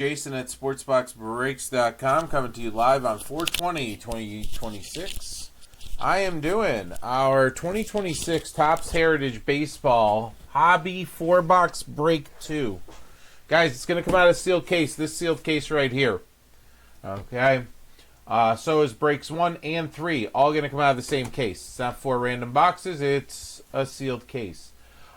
Jason at SportsBoxBreaks.com coming to you live on 4/20/2026. I am doing our 2026 Topps Heritage Baseball Hobby 4-box break 2. Guys, it's going to come out of a sealed case. This sealed case right here. Okay. So is breaks 1 and 3. All going to come out of the same case. It's not 4 random boxes. It's a sealed case.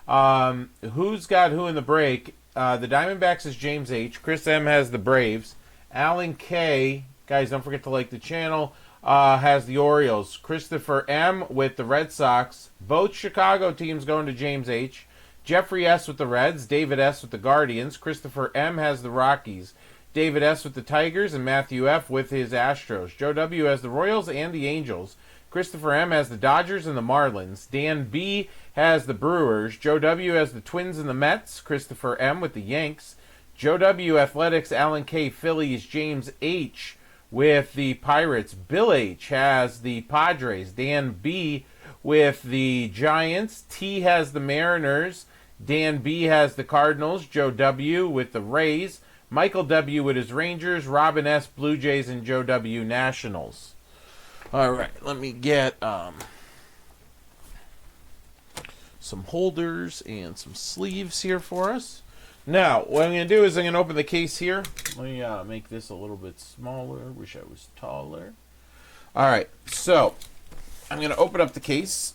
Who's got who in the break? The Diamondbacks is James H. Chris M has the Braves. Alan K, guys, don't forget to like the channel, has the Orioles. Christopher M with the Red Sox. Both Chicago teams going to James H. Jeffrey S with the Reds. David S with the Guardians. Christopher M has the Rockies. David S with the Tigers. And Matthew F with his Astros. Joe W has the Royals and the Angels. Christopher M has the Dodgers and the Marlins. Dan B has the Brewers. Joe W has the Twins and the Mets. Christopher M with the Yanks. Joe W Athletics. Alan K Phillies. James H with the Pirates. Bill H has the Padres. Dan B with the Giants. T has the Mariners. Dan B has the Cardinals. Joe W with the Rays. Michael W with his Rangers. Robin S Blue Jays and Joe W Nationals. All right, let me get some holders and some sleeves here for us. Now, what I'm going to do is I'm going to open the case here. Let me make this a little bit smaller. Wish I was taller. All right, so I'm going to open up the case.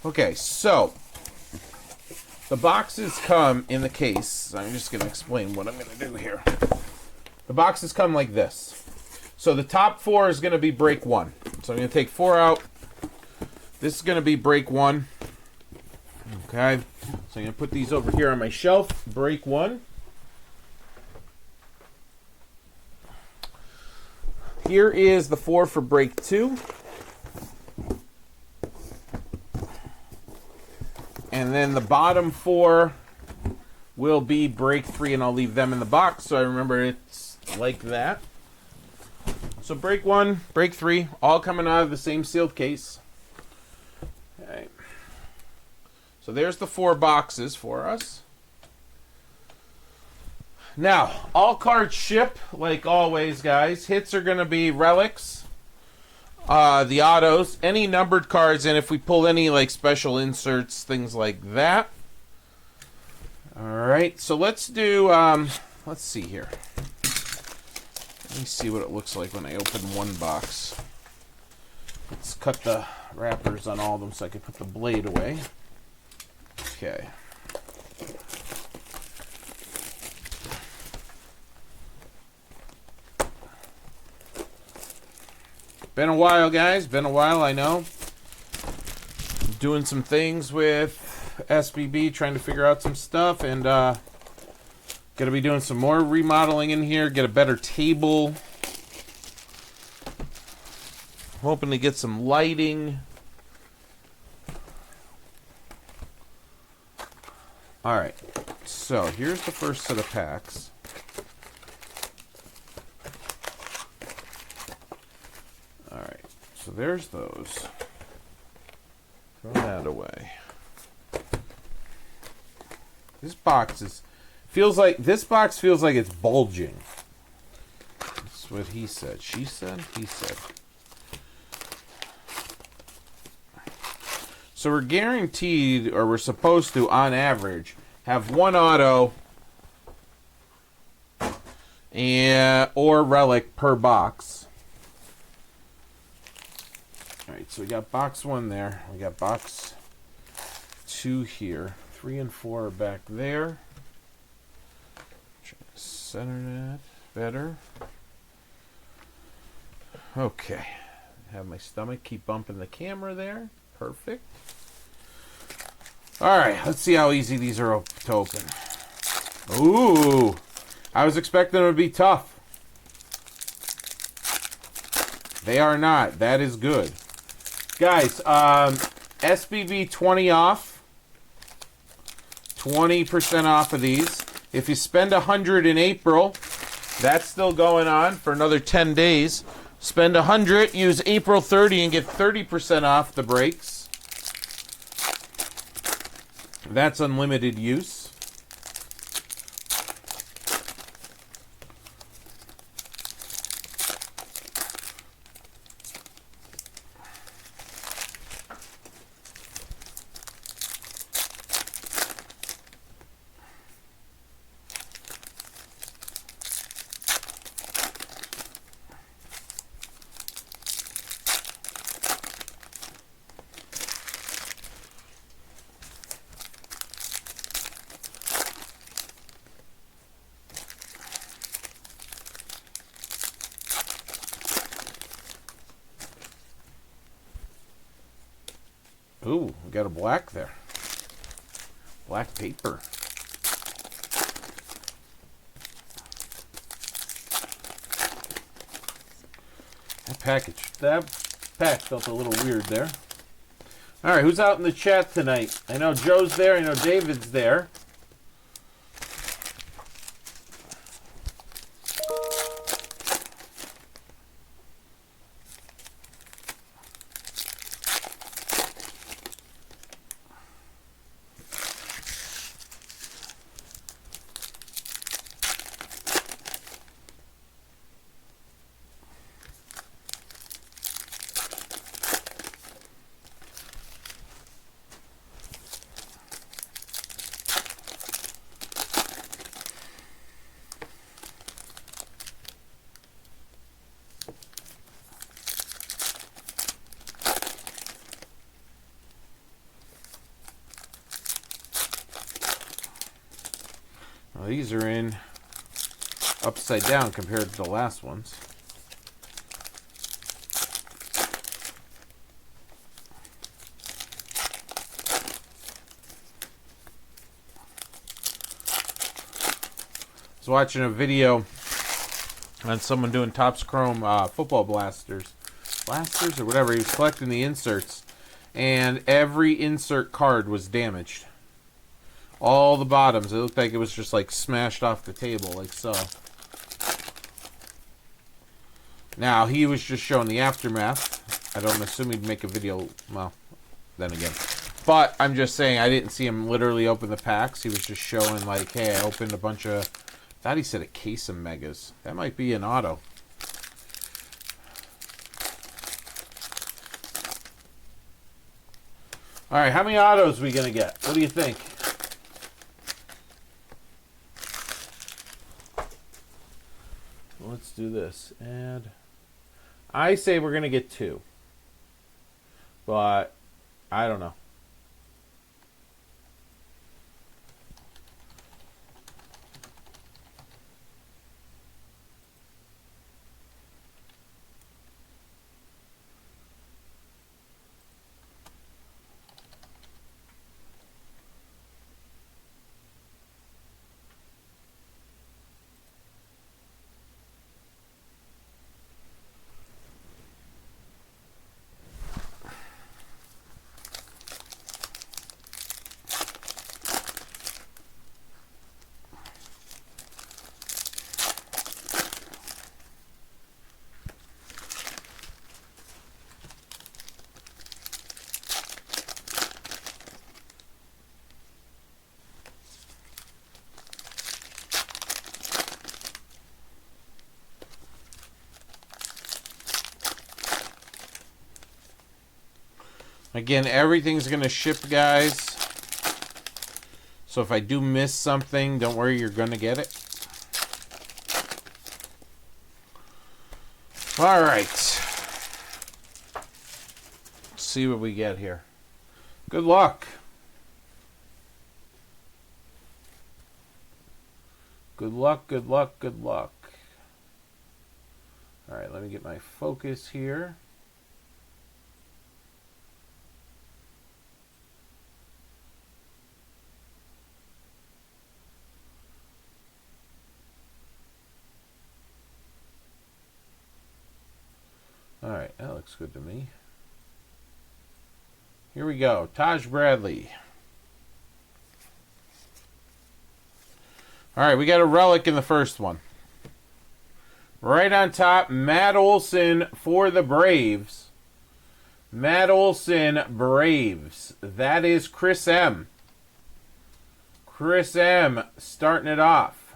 Okay, so the boxes come in the case. I'm just going to explain what I'm going to do here. The boxes come like this. So the top 4 is going to be break 1. So I'm going to take 4 out. This is going to be break 1. Okay. So I'm going to put these over here on my shelf. Break 1. Here is the 4 for break 2. And then the bottom 4 will be break 3, and I'll leave them in the box so I remember it's like that. So break 1, break 3, all coming out of the same sealed case. Okay. So there's the 4 boxes for us. Now, all cards ship, like always, guys. Hits are going to be relics. The autos, any numbered cards, and if we pull any like special inserts, things like that. All right, so let's do, let's see here. Let me see what it looks like when I open one box. Let's cut the wrappers on all of them so I can put the blade away. Okay. Been a while, guys. Been a while, I know. Doing some things with SBB, trying to figure out some stuff, and gonna be doing some more remodeling in here, get a better table. Hoping to get some lighting. Alright, so here's the first set of packs. Alright, so there's those. Throw that away. This box feels like it's bulging. That's what he said. She said? He said. So we're guaranteed, or we're supposed to, on average, have one auto or relic per box. Alright, so we got box 1 there. We got box 2 here. 3 and 4 are back there. Try to center that better. Okay. Have my stomach keep bumping the camera there. Perfect. Alright, let's see how easy these are to open. Ooh! I was expecting them to be tough. They are not. That is good. Guys, SBB 20 off. 20% off of these. If you spend $100 in April, that's still going on for another 10 days. Spend $100, use April 30, and get 30% off the breaks. That's unlimited use. Ooh, we got a black there. Black paper. That pack felt a little weird there. All right, who's out in the chat tonight? I know Joe's there. I know David's there. Well, these are in upside down compared to the last ones. I was watching a video on someone doing Topps Chrome football blasters or whatever. He was collecting the inserts, and every insert card was damaged. All the bottoms. It looked like it was just like smashed off the table, like so. Now, he was just showing the aftermath. I don't assume he'd make a video. Well, then again. But I'm just saying, I didn't see him literally open the packs. He was just showing like, hey, I opened a bunch of... I thought he said a case of megas. That might be an auto. All right, how many autos are we going to get? What do you think? Let's do this. And I say we're going to get 2. But I don't know. Again, everything's going to ship, guys. So if I do miss something, don't worry, you're going to get it. All right. Let's see what we get here. Good luck. Good luck, good luck, good luck. All right, let me get my focus here. All right, that looks good to me. Here we go. Taj Bradley. All right, we got a relic in the first one. Right on top, Matt Olson for the Braves. Matt Olson, Braves. That is Chris M. Chris M. starting it off.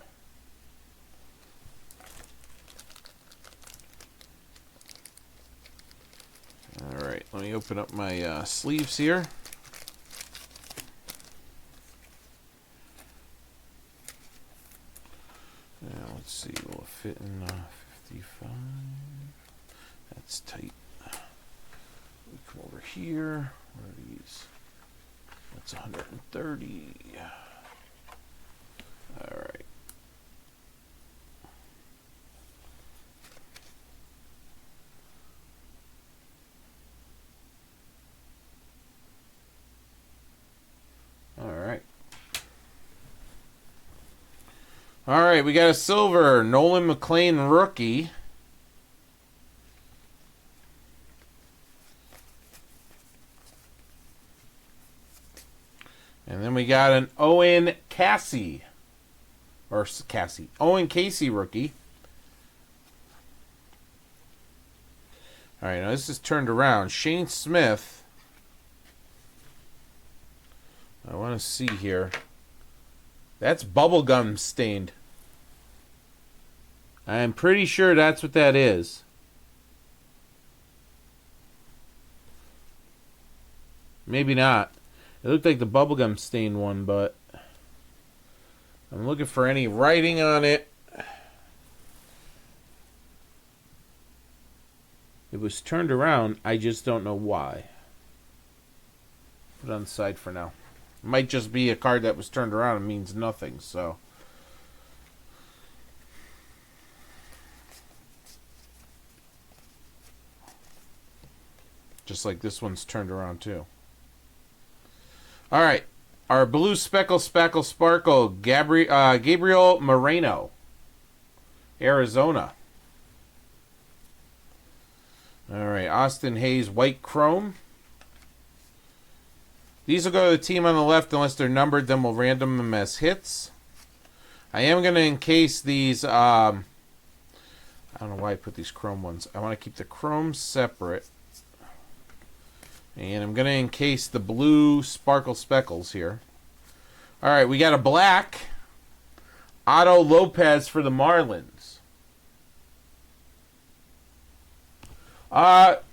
All right, let me open up my sleeves here. Now, let's see, will it fit in 55? That's tight. We come over here. What are these? That's 130. All right. All right, we got a silver Nolan McLean rookie. And then we got an Owen Casey. Owen Casey rookie. All right, now this is turned around. Shane Smith. I want to see here. That's bubblegum stained. I'm pretty sure that's what that is. Maybe not. It looked like the bubblegum stained one, but I'm looking for any writing on it. It was turned around. I just don't know why. Put it on the side for now. It might just be a card that was turned around and means nothing, so. Just like this one's turned around too. All right. Our blue speckle sparkle Gabriel Moreno, Arizona. All right. Austin Hayes white chrome. These will go to the team on the left unless they're numbered. Then we'll random them as hits. I am going to encase these. I don't know why I put these chrome ones. I want to keep the chrome separate. And I'm going to encase the blue sparkle speckles here. All right, we got a black Otto Lopez for the Marlins.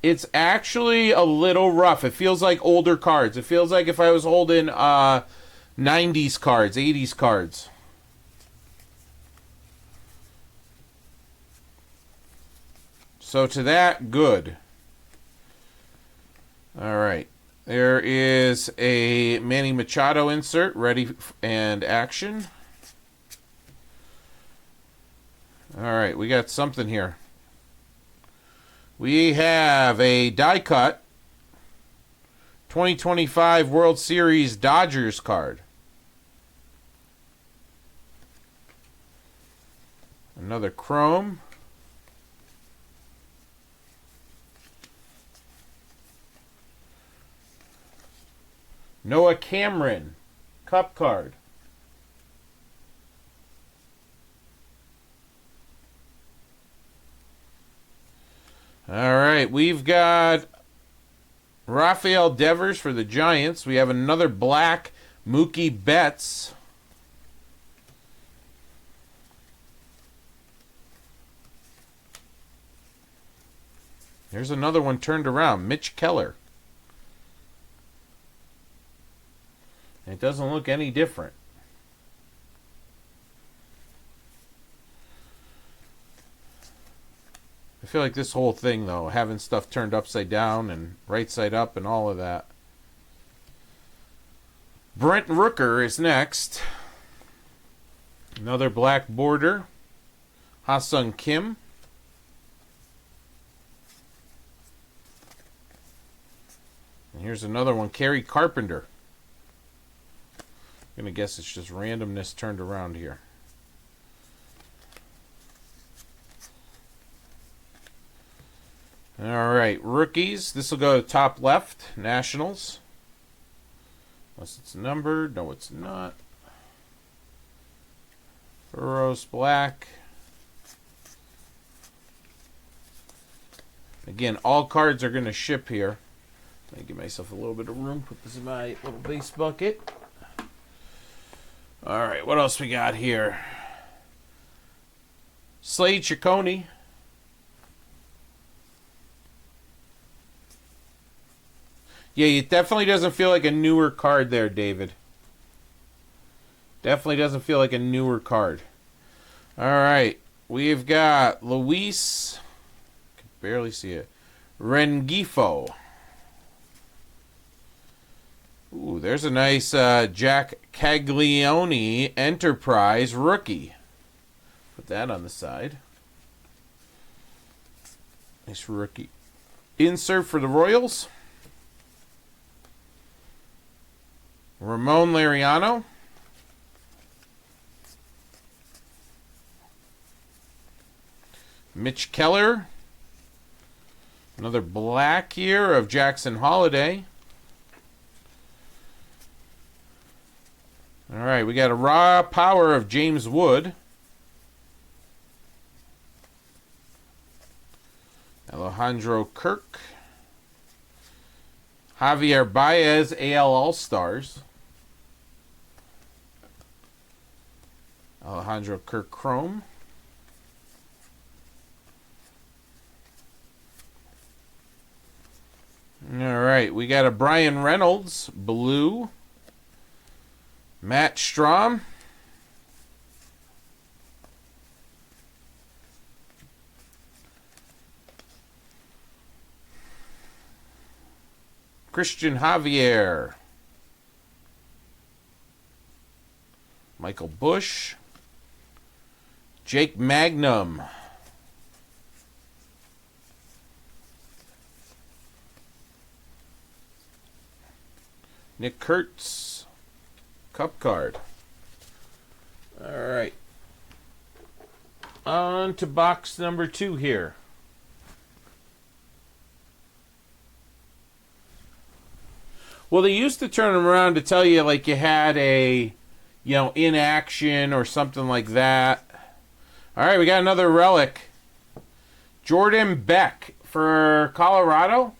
It's actually a little rough. It feels like older cards. It feels like if I was holding 90s cards, 80s cards. So to that, good. All right. There is a Manny Machado insert, ready and action. All right, we got something here. We have a die cut 2025 World Series Dodgers card. Another chrome. Noah Cameron cup card. All right, we've got Rafael Devers for the Giants. We have another black Mookie Betts. There's another one turned around, Mitch Keller. It doesn't look any different. I feel like this whole thing, though, having stuff turned upside down and right side up and all of that. Brent Rooker is next. Another black border. Ha-Sung Kim. And here's another one, Kerry Carpenter. I'm going to guess it's just randomness turned around here. All right, rookies. This will go to top left, Nationals. Unless it's numbered. No, it's not. Burroughs black. Again, all cards are going to ship here. Let me give myself a little bit of room. Put this in my little base bucket. All right, what else we got here? Slade Ciccone. Yeah, it definitely doesn't feel like a newer card there, David. Definitely doesn't feel like a newer card. All right, we've got Luis. I can barely see it. Rengifo. Ooh, there's a nice Jack Caglione Enterprise rookie. Put that on the side. Nice rookie insert for the Royals. Ramon Laureano. Mitch Keller. Another black here of Jackson Holiday. All right, we got a raw power of James Wood. Alejandro Kirk. Javier Baez, AL All-Stars. Alejandro Kirk Chrome. All right, we got a Brian Reynolds, blue. Matt Strahm. Christian Javier. Michael Bush. Jake Magnum. Nick Kurtz. Cup card. All right. On to box number 2 here. Well, they used to turn them around to tell you like you had a, inaction or something like that. All right, we got another relic. Jordan Beck for Colorado.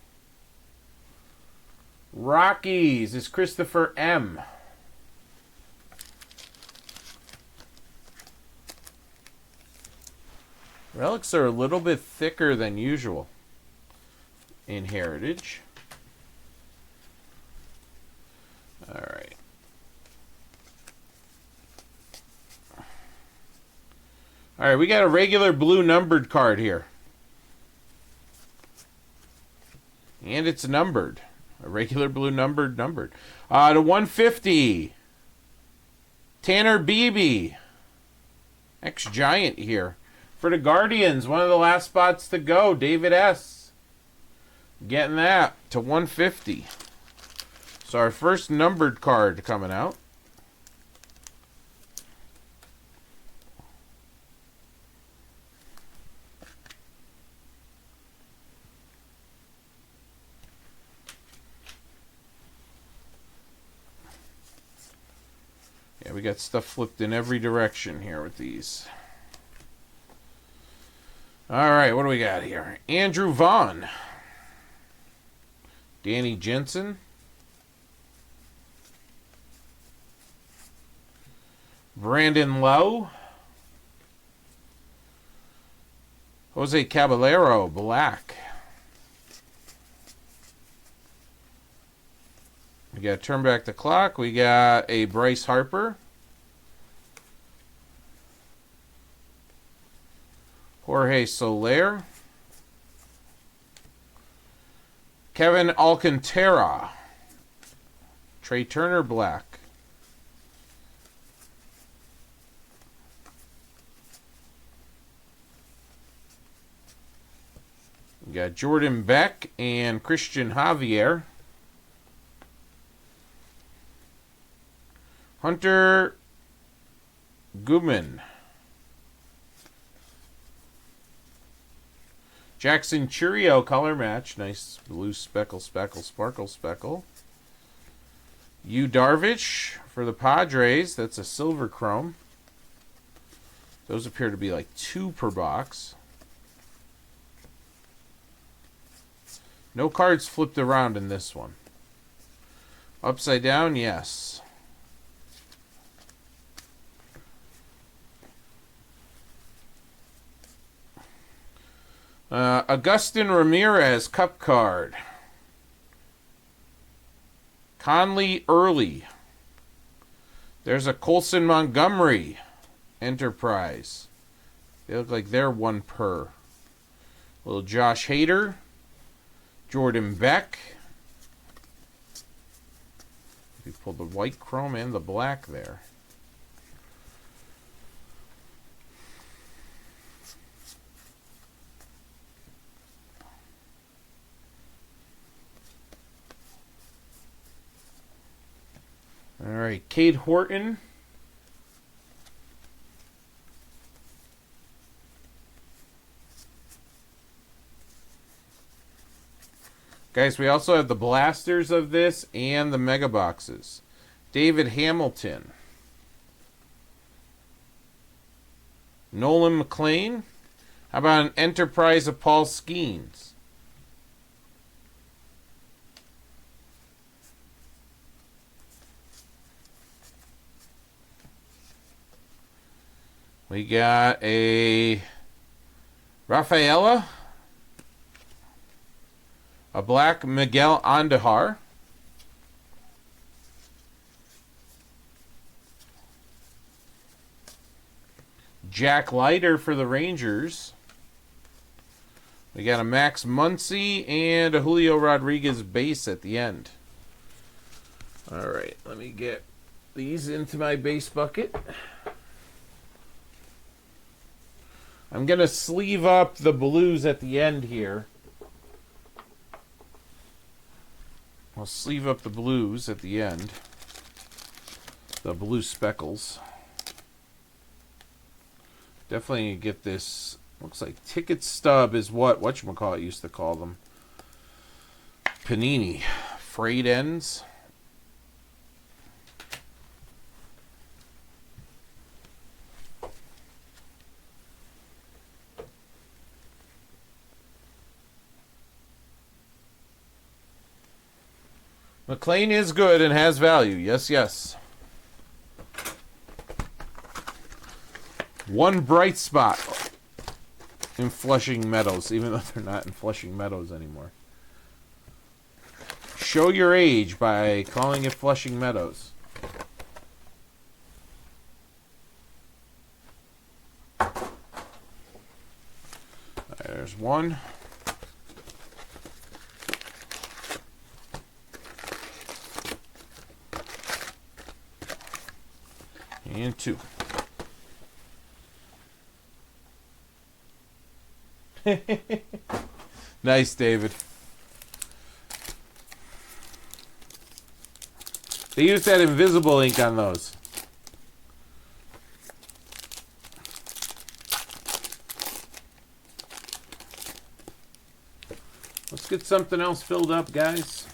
Rockies is Christopher M. Relics are a little bit thicker than usual in Heritage. All right. All right, we got a regular blue numbered card here. And it's numbered. A regular blue numbered. To 150. Tanner Beebe. Ex-Giant here. For the Guardians, one of the last spots to go. David S. Getting that to 150. So our first numbered card coming out. Yeah, we got stuff flipped in every direction here with these. All right, what do we got here? Andrew Vaughn. Danny Jensen. Brandon Lowe. Jose Caballero, black. We got to turn back the clock. We got a Bryce Harper. Jorge Soler. Kevin Alcantara. Trey Turner, black. We got Jordan Beck and Christian Javier. Hunter Goodman. Jackson Churio color match. Nice blue speckle, sparkle, speckle. Yu Darvish for the Padres. That's a silver chrome. Those appear to be like 2 per box. No cards flipped around in this one. Upside down, yes. Agustin Ramirez, Cup card. Conley Early. There's a Colson Montgomery Enterprise. They look like they're 1 per. Little Josh Hader. Jordan Beck. We pulled the white chrome and the black there. All right, Cade Horton. Guys, we also have the blasters of this and the mega boxes. David Hamilton. Nolan McLean. How about an Enterprise of Paul Skeens? We got a Rafaela, a black Miguel Andujar, Jack Leiter for the Rangers. We got a Max Muncy and a Julio Rodriguez base at the end. All right, let me get these into my base bucket. I'm going to sleeve up the blues at the end here. I'll sleeve up the blues at the end. The blue speckles. Definitely get this. Looks like ticket stub is what whatchamacallit used to call them. Panini. Frayed ends. McLean is good and has value. Yes, yes. One bright spot in Flushing Meadows, even though they're not in Flushing Meadows anymore. Show your age by calling it Flushing Meadows. There's one. And two. Nice, David. They used that invisible ink on those. Let's get something else filled up, guys.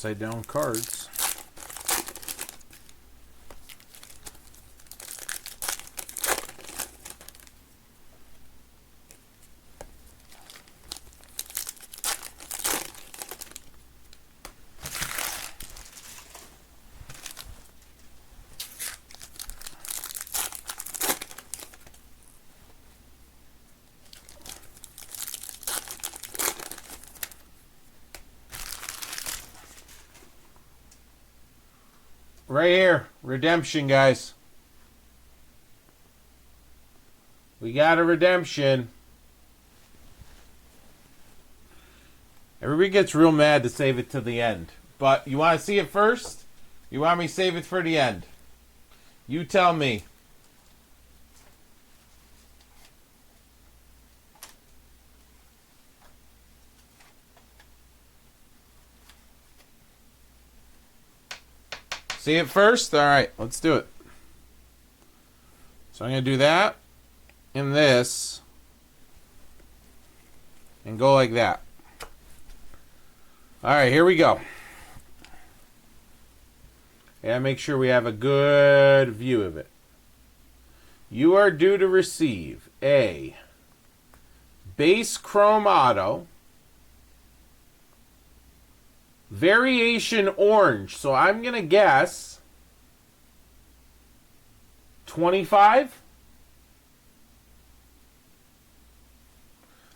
upside down cards. Right here, redemption, guys. We got a redemption. Everybody gets real mad to save it to the end. But you want to see it first? You want me to save it for the end? You tell me. See it first? All right, let's do it. So I'm going to do that and this and go like that. All right, here we go. Yeah, make sure we have a good view of it. You are due to receive a base chrome auto, variation orange. So I'm going to guess 25.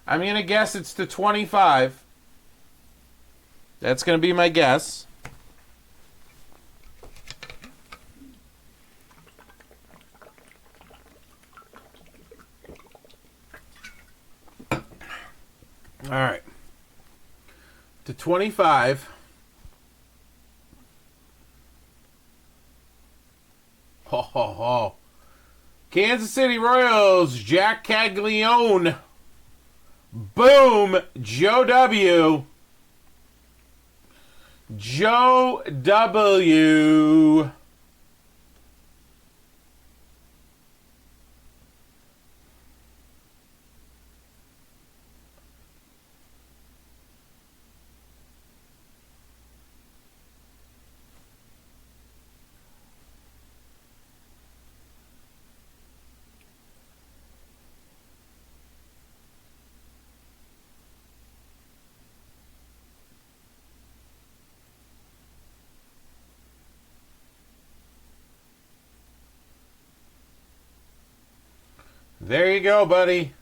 I'm going to guess it's to 25. That's going to be my guess. All right. To 25. Ho, ho, ho. Kansas City Royals, Jack Caglione. Boom, Joe W. Joe W. There you go, buddy.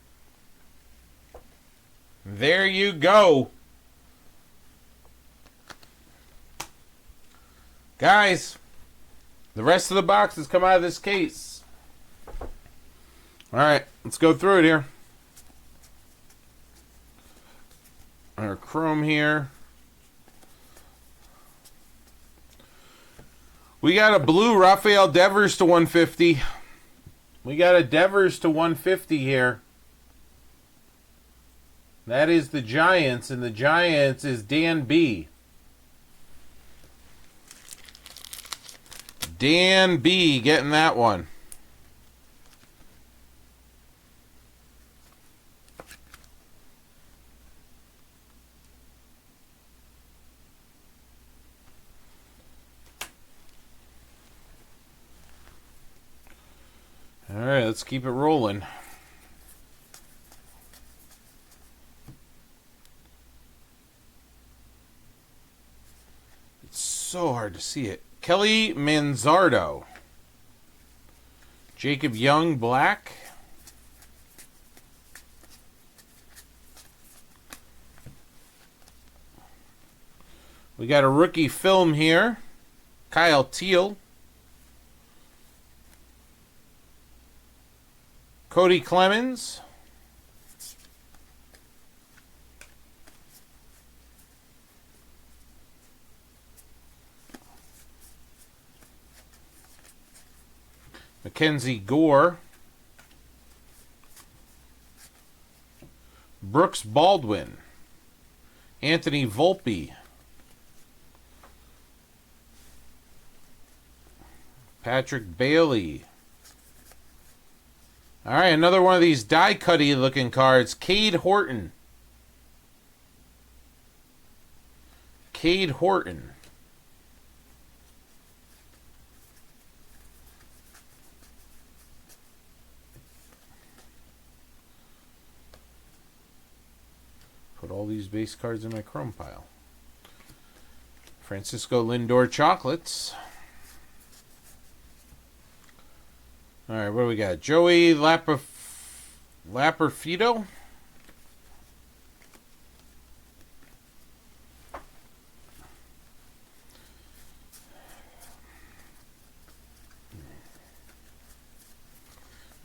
There you go. Guys, the rest of the boxes come out of this case. All right, let's go through it here. Our chrome here. We got a blue Rafael Devers to 150. We got a Devers to 150 here. That is the Giants, and the Giants is Dan B. Dan B getting that one. All right, let's keep it rolling. It's so hard to see it. Kelly Manzardo. Jacob Young, black. We got a rookie film here. Kyle Teal. Cody Clemens. Mackenzie Gore. Brooks Baldwin. Anthony Volpe. Patrick Bailey. All right, another one of these die-cutty looking cards. Cade Horton. Cade Horton. all these base cards in my chrome pile. Francisco Lindor chocolates. All right, what do we got? Joey Lapperfido.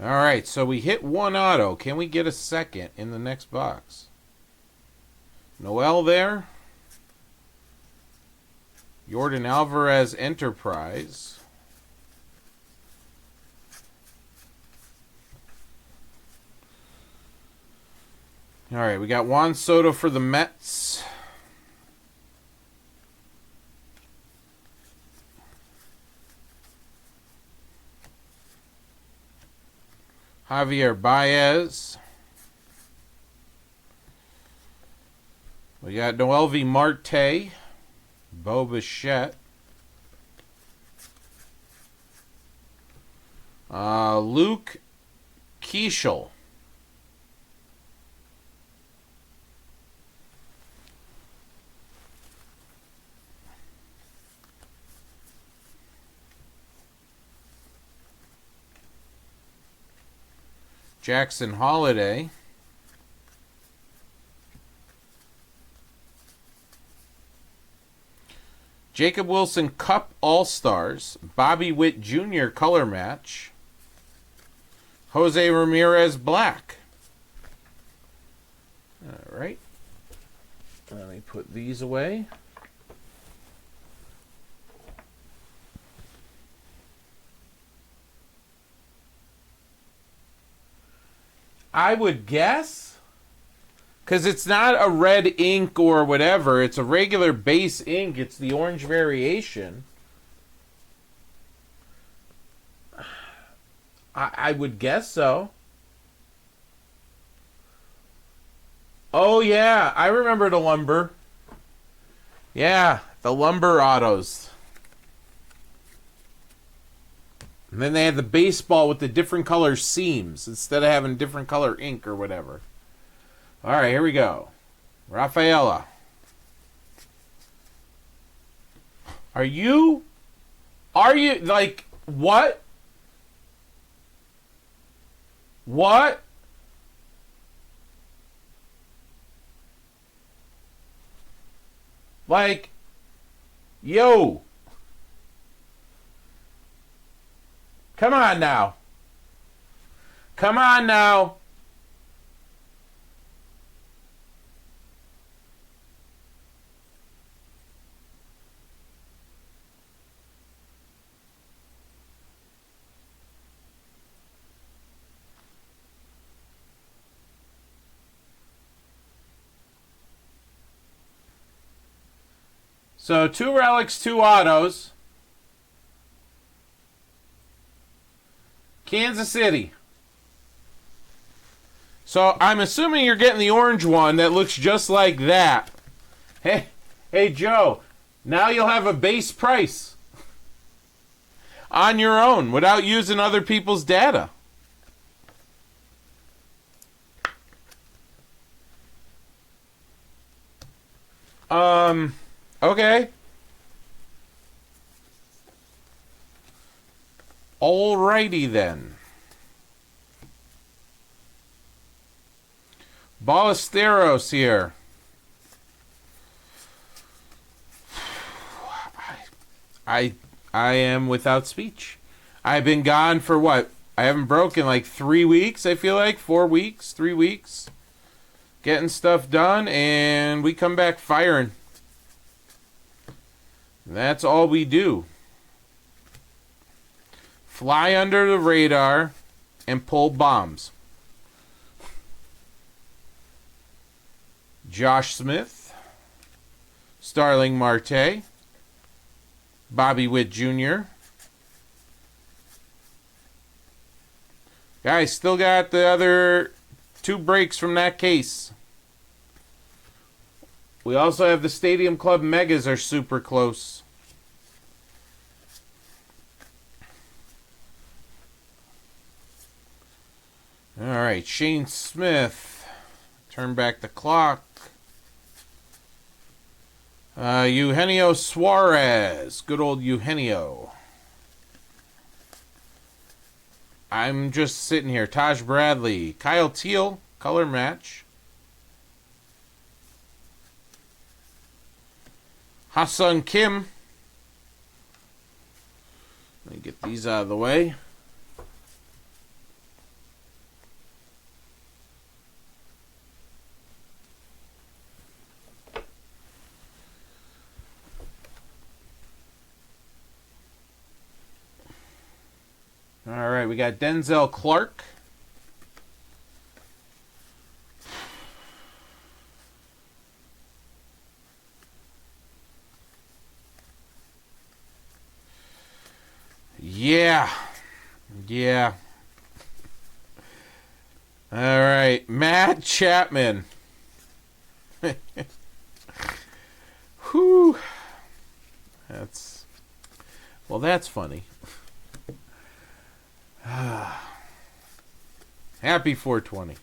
All right, so we hit one auto. Can we get a second in the next box? Noel there. Jordan Alvarez Enterprise. All right, we got Juan Soto for the Mets. Javier Baez. We got Noelvi Marte. Bo Bichette. Luke Keeschel. Jackson Holiday. Jacob Wilson Cup All-Stars. Bobby Witt Jr. Color Match. Jose Ramirez Black. All right. Let me put these away. I would guess, because it's not a red ink or whatever. It's a regular base ink. It's the orange variation. I would guess so. Oh, yeah. I remember the Lumber. Yeah, the Lumber autos. And then they had the baseball with the different color seams instead of having different color ink or whatever. All right, here we go. Rafaela. Are you like, what? What? Like, yo. Come on now. Come on now. So 2 relics, 2 autos. Kansas City. So I'm assuming you're getting the orange one that looks just like that. Hey Joe, now you'll have a base price on your own without using other people's data. Okay. Alrighty then. Ballesteros here. I am without speech. I've been gone for what? I haven't broken like 3 weeks, I feel like. 4 weeks, 3 weeks. Getting stuff done, and we come back firing. That's all we do. Fly under the radar and pull bombs. Josh Smith. Starling Marte. Bobby Witt Jr. Guys, still got the other 2 breaks from that case. We also have the Stadium Club Megas are super close. All right, Shane Smith. Turn back the clock. Eugenio Suarez. Good old Eugenio. I'm just sitting here. Taj Bradley. Kyle Teal. Color match. Ha-Seong Kim. Let me get these out of the way. All right, we got Denzel Clark. Yeah. All right, Matt Chapman. Whew. That's funny. Happy 420.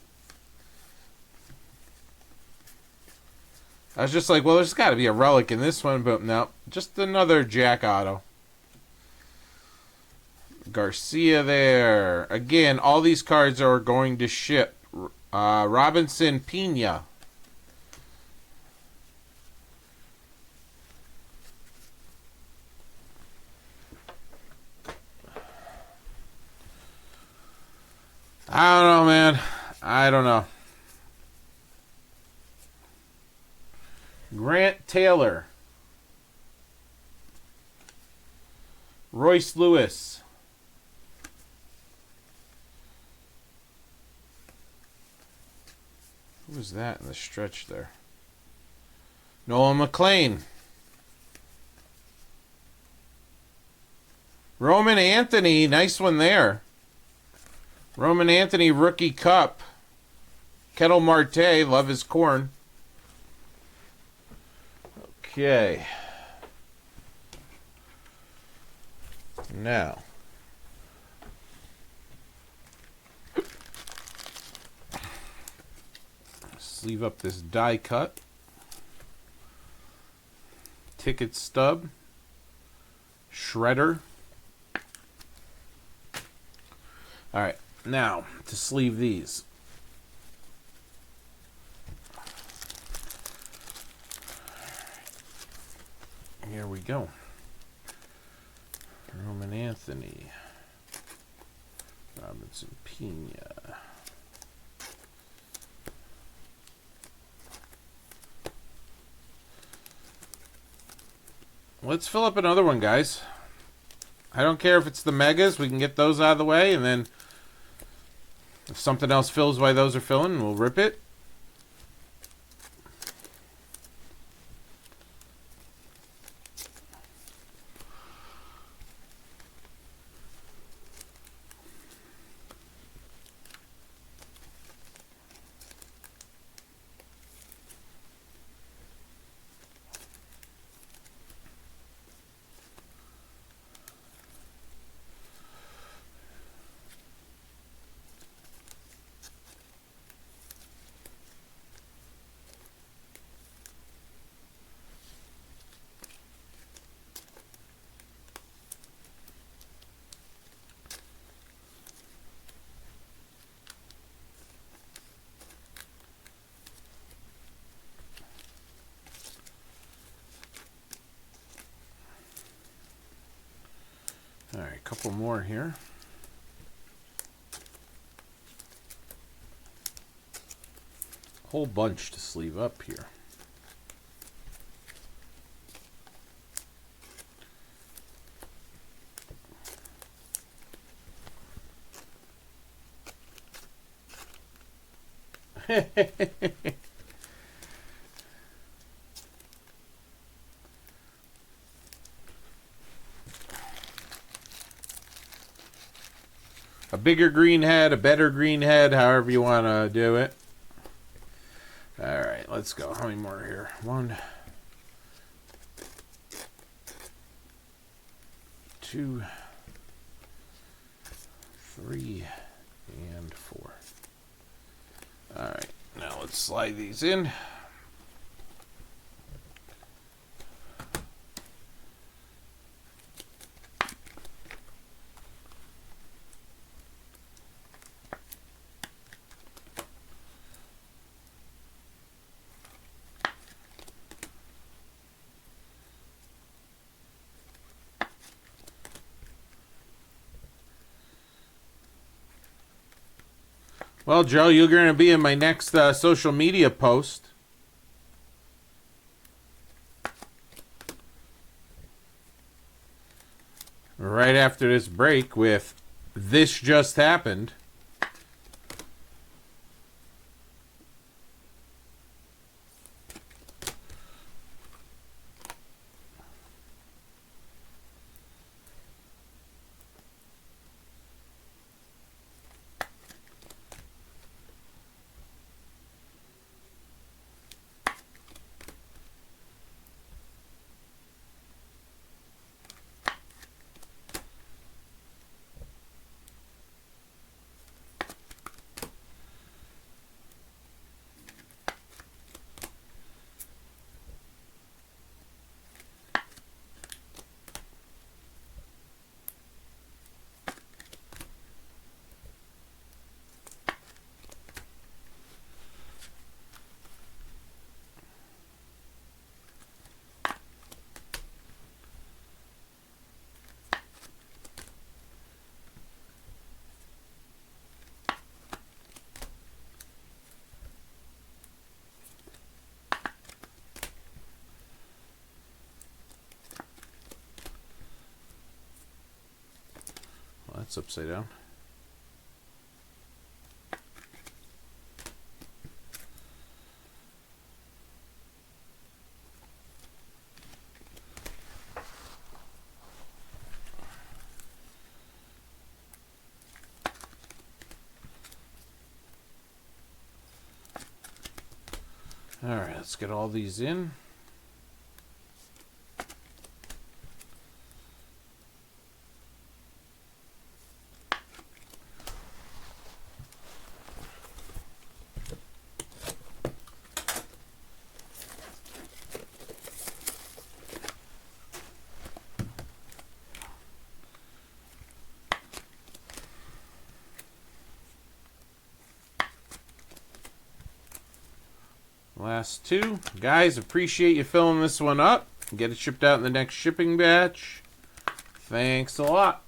I was just like, well, there's got to be a relic in this one, but no, just another Jack Auto. Garcia there. Again, all these cards are going to ship. Robinson Pena. I don't know, man. I don't know. Grant Taylor. Royce Lewis. Who was that in the stretch there? Nolan McLean. Roman Anthony. Nice one there. Roman Anthony Rookie Cup. Kettle Marte. Love his corn. Okay. Now. Sleeve up this die cut. Ticket stub. Shredder. Alright, now to sleeve these. Here we go. Roman Anthony. Robinson Pena. Let's fill up another one, guys. I don't care if it's the megas. We can get those out of the way, and then if something else fills while those are filling, we'll rip it. All right, a couple more here. Whole bunch to sleeve up here. A bigger green head, a better green head, however you want to do it. All right, let's go. How many more here? 1, 2, 3, and 4. All right, now let's slide these in. Well, Joe, you're going to be in my next social media post. Right after this break with "This Just Happened." Well, that's upside down. All right, let's get all these in. Last two. Guys, appreciate you filling this one up. Get it shipped out in the next shipping batch. Thanks a lot.